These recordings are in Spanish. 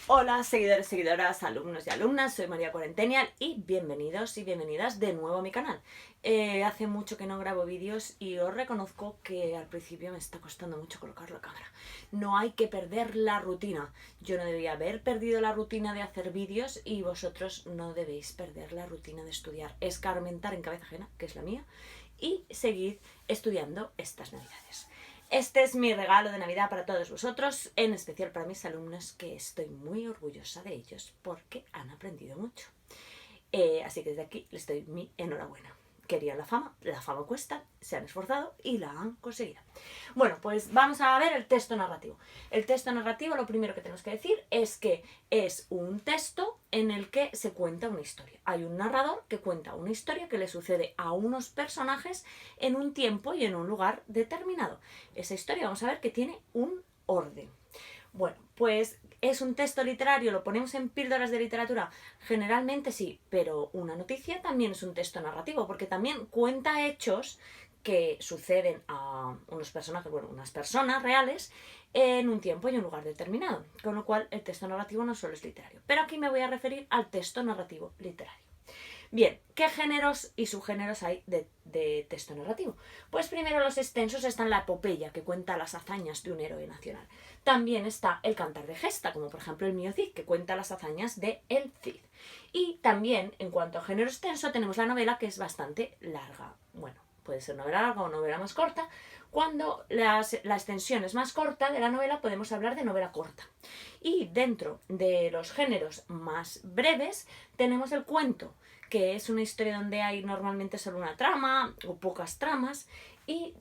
Hola seguidores, seguidoras, alumnos y alumnas, soy María Cuarentenial y bienvenidos y bienvenidas de nuevo a mi canal. Hace mucho que no grabo vídeos y os reconozco que al principio me está costando mucho colocar la cámara. No hay que perder la rutina. Yo no debía haber perdido la rutina de hacer vídeos y vosotros no debéis perder la rutina de estudiar. Escarmentar en cabeza ajena, que es la mía, y seguid estudiando estas navidades. Este es mi regalo de Navidad para todos vosotros, en especial para mis alumnos, que estoy muy orgullosa de ellos porque han aprendido mucho. Así que desde aquí les doy mi enhorabuena. Querían la fama cuesta, se han esforzado y la han conseguido. Bueno, pues vamos a ver el texto narrativo. El texto narrativo, lo primero que tenemos que decir es que es un texto en el que se cuenta una historia. Hay un narrador que cuenta una historia que le sucede a unos personajes en un tiempo y en un lugar determinado. Esa historia vamos a ver que tiene un orden. Bueno, pues ¿es un texto literario? ¿Lo ponemos en píldoras de literatura? Generalmente sí, pero una noticia también es un texto narrativo, porque también cuenta hechos que suceden a unos personajes, bueno, unas personas reales en un tiempo y un lugar determinado. Con lo cual el texto narrativo no solo es literario. Pero aquí me voy a referir al texto narrativo literario. Bien, ¿qué géneros y subgéneros hay de texto narrativo? Pues primero los extensos están la epopeya, que cuenta las hazañas de un héroe nacional. También está el cantar de gesta, como por ejemplo el mío Cid, que cuenta las hazañas de el Cid. Y también, en cuanto a género extenso, tenemos la novela, que es bastante larga. Bueno, puede ser novela larga o novela más corta. Cuando la extensión es más corta de la novela, podemos hablar de novela corta. Y dentro de los géneros más breves, tenemos el cuento, que es una historia donde hay normalmente solo una trama o pocas tramas y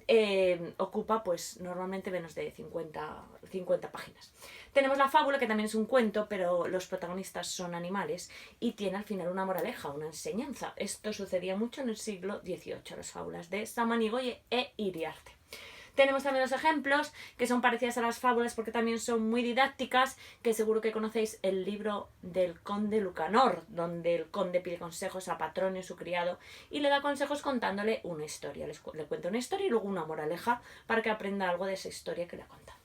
ocupa pues normalmente menos de 50 páginas. Tenemos la fábula, que también es un cuento, pero los protagonistas son animales y tiene al final una moraleja, una enseñanza. Esto sucedía mucho en el siglo XVIII, las fábulas de Samaniego e Iriarte. Tenemos también los ejemplos, que son parecidas a las fábulas porque también son muy didácticas, que seguro que conocéis el libro del conde Lucanor, donde el conde pide consejos a Patronio, su criado, y le da consejos contándole una historia. Le cuenta una historia y luego una moraleja para que aprenda algo de esa historia que le ha contado.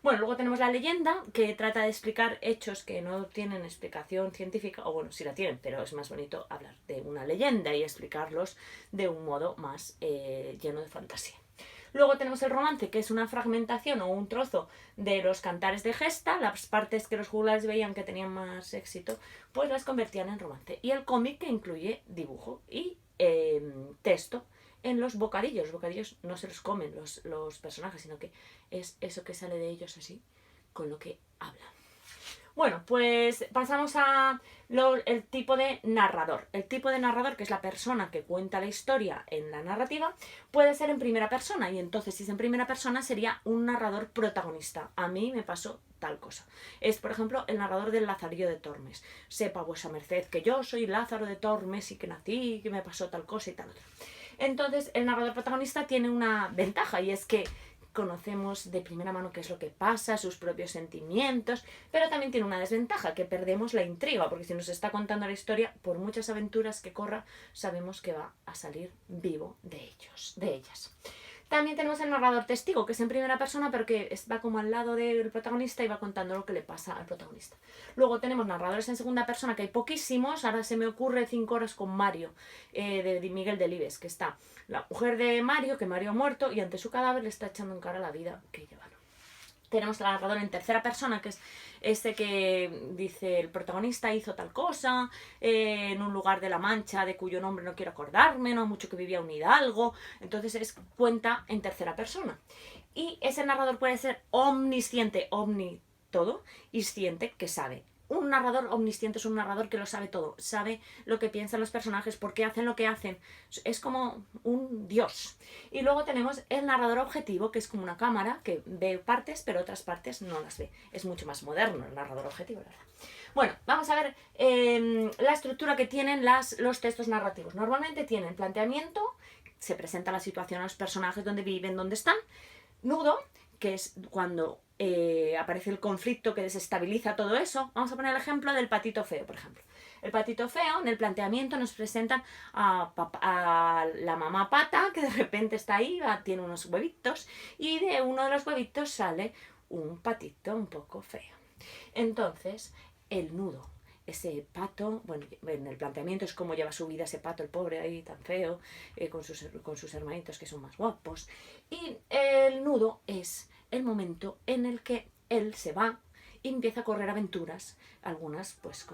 Bueno, luego tenemos la leyenda, que trata de explicar hechos que no tienen explicación científica, o bueno, sí la tienen, pero es más bonito hablar de una leyenda y explicarlos de un modo más lleno de fantasía. Luego tenemos el romance, que es una fragmentación o un trozo de los cantares de gesta, las partes que los juglares veían que tenían más éxito, pues las convertían en romance. Y el cómic, que incluye dibujo y texto en los bocadillos. Los bocadillos no se los comen los personajes, sino que es eso que sale de ellos así, con lo que hablan. Bueno, pues pasamos a el tipo de narrador. El tipo de narrador, que es la persona que cuenta la historia en la narrativa, puede ser en primera persona. Y entonces, si es en primera persona, sería un narrador protagonista. A mí me pasó tal cosa. Es, por ejemplo, el narrador del Lazarillo de Tormes. Sepa vuesa merced que yo soy Lázaro de Tormes y que nací y que me pasó tal cosa y tal otra. Entonces, el narrador protagonista tiene una ventaja, y es que conocemos de primera mano qué es lo que pasa, sus propios sentimientos, pero también tiene una desventaja, que perdemos la intriga, porque si nos está contando la historia, por muchas aventuras que corra, sabemos que va a salir vivo de ellas. También tenemos el narrador testigo, que es en primera persona, pero que va como al lado del protagonista y va contando lo que le pasa al protagonista. Luego tenemos narradores en segunda persona, que hay poquísimos. Ahora se me ocurre 5 horas con Mario, de Miguel Delibes, que está la mujer de Mario, que Mario ha muerto, y ante su cadáver le está echando en cara la vida que lleva. Tenemos el narrador en tercera persona, que es este que dice el protagonista hizo tal cosa en un lugar de la Mancha de cuyo nombre no quiero acordarme, no mucho que vivía un hidalgo. Entonces cuenta en tercera persona. Y ese narrador puede ser omnisciente, todo, y ciente, que sabe. Un narrador omnisciente es un narrador que lo sabe todo, sabe lo que piensan los personajes, por qué hacen lo que hacen, es como un dios. Y luego tenemos el narrador objetivo, que es como una cámara que ve partes, pero otras partes no las ve. Es mucho más moderno el narrador objetivo, la verdad. Bueno, vamos a ver la estructura que tienen los textos narrativos. Normalmente tienen planteamiento, se presenta la situación a los personajes, dónde viven, dónde están. Nudo, que es cuando aparece el conflicto que desestabiliza todo eso. Vamos a poner el ejemplo del patito feo, por ejemplo. El patito feo, en el planteamiento nos presentan a la mamá pata, que de repente está ahí, tiene unos huevitos, y de uno de los huevitos sale un patito un poco feo. Entonces, el nudo. Ese pato, bueno, en el planteamiento es cómo lleva su vida ese pato, el pobre ahí tan feo, con sus hermanitos que son más guapos. Y el nudo es el momento en el que él se va y empieza a correr aventuras, algunas pues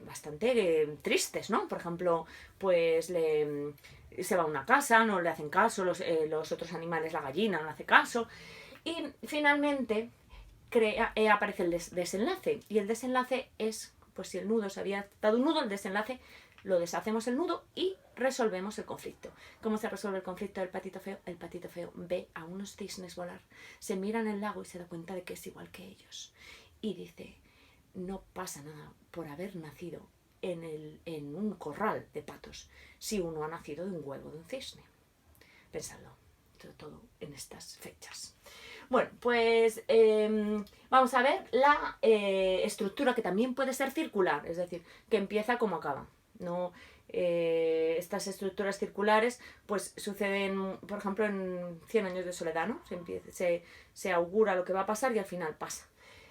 bastante tristes, ¿no? Por ejemplo, pues se va a una casa, no le hacen caso, los otros animales, la gallina no le hace caso, y finalmente aparece el desenlace, y el desenlace es, pues si el nudo se había dado un nudo, el desenlace lo deshacemos el nudo y resolvemos el conflicto. ¿Cómo se resuelve el conflicto del patito feo? El patito feo ve a unos cisnes volar, se mira en el lago y se da cuenta de que es igual que ellos. Y dice, no pasa nada por haber nacido en un corral de patos si uno ha nacido de un huevo de un cisne. Pensadlo, todo en estas fechas. Bueno, pues vamos a ver la estructura, que también puede ser circular, es decir, que empieza como acaba. No, estas estructuras circulares pues suceden, por ejemplo, en 100 años de soledad, ¿no? Se augura lo que va a pasar y al final pasa.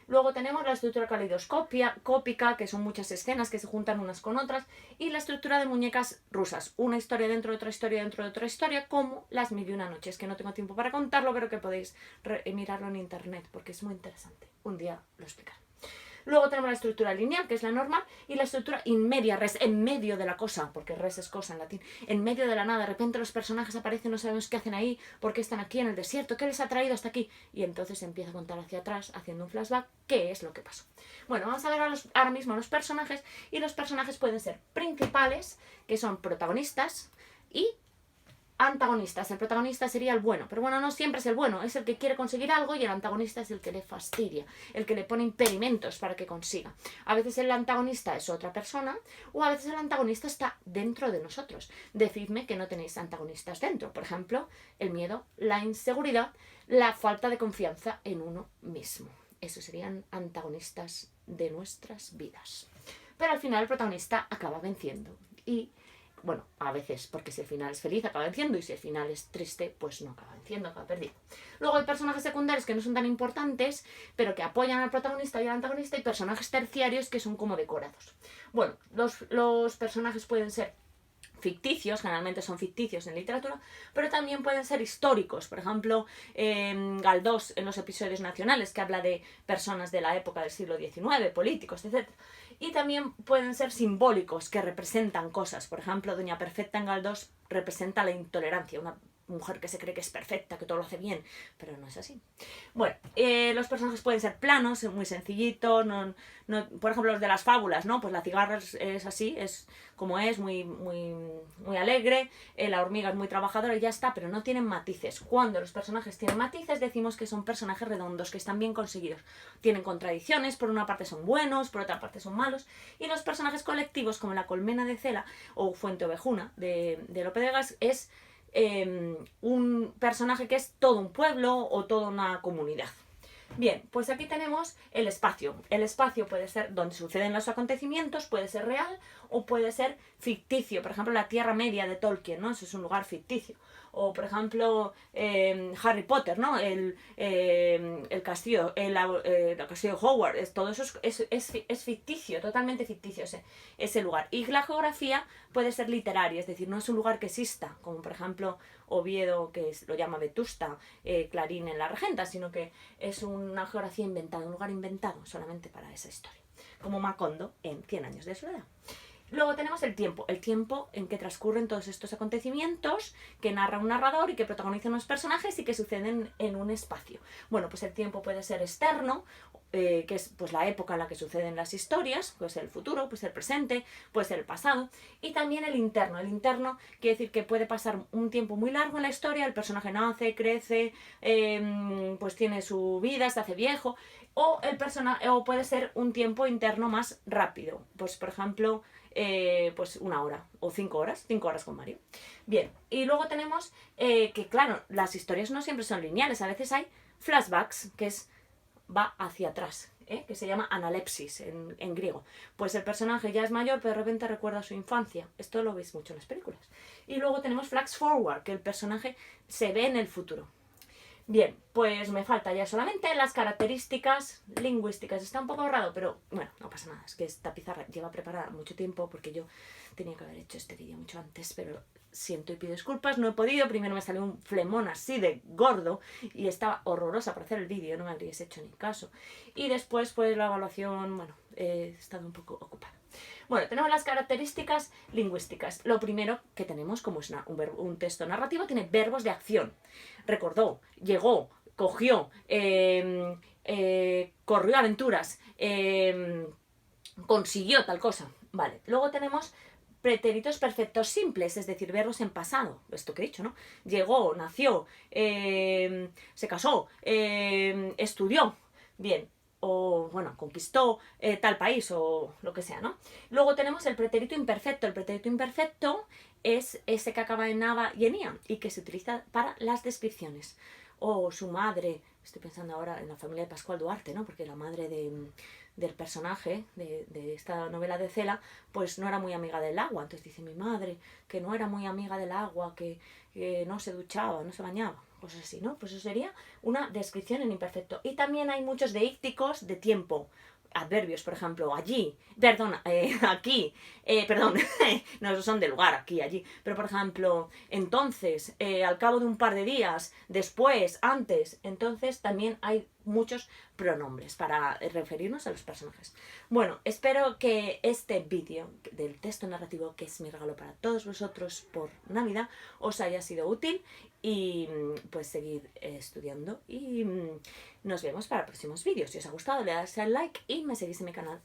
Luego tenemos la estructura caleidoscópica, que son muchas escenas que se juntan unas con otras, y la estructura de muñecas rusas, una historia dentro de otra historia dentro de otra historia, como Las Mil y una noches, que no tengo tiempo para contarlo, pero que podéis mirarlo en internet, porque es muy interesante. Un día lo explicaré. Luego tenemos la estructura lineal, que es la normal, y la estructura in media res, en medio de la cosa, porque res es cosa en latín, en medio de la nada. De repente los personajes aparecen, no sabemos qué hacen ahí, por qué están aquí en el desierto, qué les ha traído hasta aquí. Y entonces se empieza a contar hacia atrás, haciendo un flashback, qué es lo que pasó. Bueno, vamos a ver ahora mismo a los personajes, y los personajes pueden ser principales, que son protagonistas, y antagonistas. El protagonista sería el bueno, pero bueno, no siempre es el bueno, es el que quiere conseguir algo, y el antagonista es el que le fastidia, el que le pone impedimentos para que consiga. A veces el antagonista es otra persona, o a veces el antagonista está dentro de nosotros. Decidme que no tenéis antagonistas dentro. Por ejemplo, el miedo, la inseguridad, la falta de confianza en uno mismo. Esos serían antagonistas de nuestras vidas. Pero al final el protagonista acaba venciendo, y bueno, a veces, porque si el final es feliz acaba venciendo, y si el final es triste, pues no acaba venciendo, acaba perdido. Luego hay personajes secundarios que no son tan importantes, pero que apoyan al protagonista y al antagonista, y personajes terciarios que son como decorados. Bueno, los personajes pueden ser ficticios, generalmente son ficticios en literatura, pero también pueden ser históricos. Por ejemplo, Galdós en los episodios nacionales, que habla de personas de la época del siglo XIX, políticos, etc. Y también pueden ser simbólicos, que representan cosas. Por ejemplo, Doña Perfecta en Galdós representa la intolerancia, una mujer que se cree que es perfecta, que todo lo hace bien, pero no es así. Bueno, los personajes pueden ser planos, muy sencillitos, por ejemplo los de las fábulas, ¿no? Pues la cigarra es así, es como es, muy alegre, la hormiga es muy trabajadora y ya está, pero no tienen matices. Cuando los personajes tienen matices, decimos que son personajes redondos, que están bien conseguidos. Tienen contradicciones, por una parte son buenos, por otra parte son malos, y los personajes colectivos, como la colmena de Cela o Fuente Ovejuna de Lope de Gas, es un personaje que es todo un pueblo o toda una comunidad. Bien, pues aquí tenemos el espacio. El espacio puede ser donde suceden los acontecimientos, puede ser real o puede ser ficticio. Por ejemplo, la Tierra Media de Tolkien, ¿no? Eso es un lugar ficticio. O, por ejemplo, Harry Potter, ¿no? El castillo, el castillo de Hogwarts, todo eso es ficticio, totalmente ficticio ese lugar. Y la geografía puede ser literaria, es decir, no es un lugar que exista, como por ejemplo Oviedo, que lo llama Vetusta, Clarín en La Regenta, sino que es una geografía inventada, un lugar inventado solamente para esa historia, como Macondo en 100 años de soledad. Luego tenemos el tiempo en que transcurren todos estos acontecimientos que narra un narrador y que protagonizan los personajes y que suceden en un espacio. Bueno, pues el tiempo puede ser externo, que es pues la época en la que suceden las historias, puede ser el futuro, puede ser el presente, puede ser el pasado, y también el interno. El interno quiere decir que puede pasar un tiempo muy largo en la historia, el personaje nace, crece, pues tiene su vida, se hace viejo, o puede ser un tiempo interno más rápido, pues por ejemplo pues 1 hora o 5 horas con Mario. Bien, y luego tenemos que claro, las historias no siempre son lineales, a veces hay flashbacks, que va hacia atrás, que se llama analepsis en griego. Pues el personaje ya es mayor, pero de repente recuerda su infancia. Esto lo veis mucho en las películas. Y luego tenemos flash forward, que el personaje se ve en el futuro. Bien, pues me falta ya solamente las características lingüísticas. Está un poco ahorrado, pero bueno, no pasa nada. Es que esta pizarra lleva preparada mucho tiempo porque yo tenía que haber hecho este vídeo mucho antes, pero siento y pido disculpas, no he podido. Primero me salió un flemón así de gordo y estaba horrorosa para hacer el vídeo, no me habríais hecho ni caso. Y después, pues la evaluación, bueno, he estado un poco ocupada. Bueno, tenemos las características lingüísticas. Lo primero que tenemos, como es un texto narrativo, tiene verbos de acción. Recordó, llegó, cogió, corrió aventuras, consiguió tal cosa. Vale, luego tenemos pretéritos perfectos simples, es decir, verbos en pasado, esto que he dicho, ¿no? Llegó, nació, se casó, estudió. Bien, o bueno, conquistó tal país o lo que sea, ¿no? Luego tenemos el pretérito imperfecto. El pretérito imperfecto es ese que acaba en aba y en ia y que se utiliza para las descripciones. O su madre, estoy pensando ahora en la familia de Pascual Duarte, ¿no? Porque la madre del personaje de esta novela de Cela, pues no era muy amiga del agua. Entonces dice mi madre que no era muy amiga del agua, que no se duchaba, no se bañaba, cosas así, ¿no? Pues eso sería una descripción en imperfecto. Y también hay muchos deícticos de tiempo. Adverbios, por ejemplo, allí, perdón, aquí, perdón, no son de lugar, aquí, allí, pero por ejemplo, entonces, al cabo de un par de días, después, antes, entonces también hay muchos pronombres para referirnos a los personajes. Bueno, espero que este vídeo del texto narrativo, que es mi regalo para todos vosotros por Navidad, os haya sido útil y pues seguid estudiando y nos vemos para próximos vídeos. Si os ha gustado, le dais al like y me seguís en mi canal.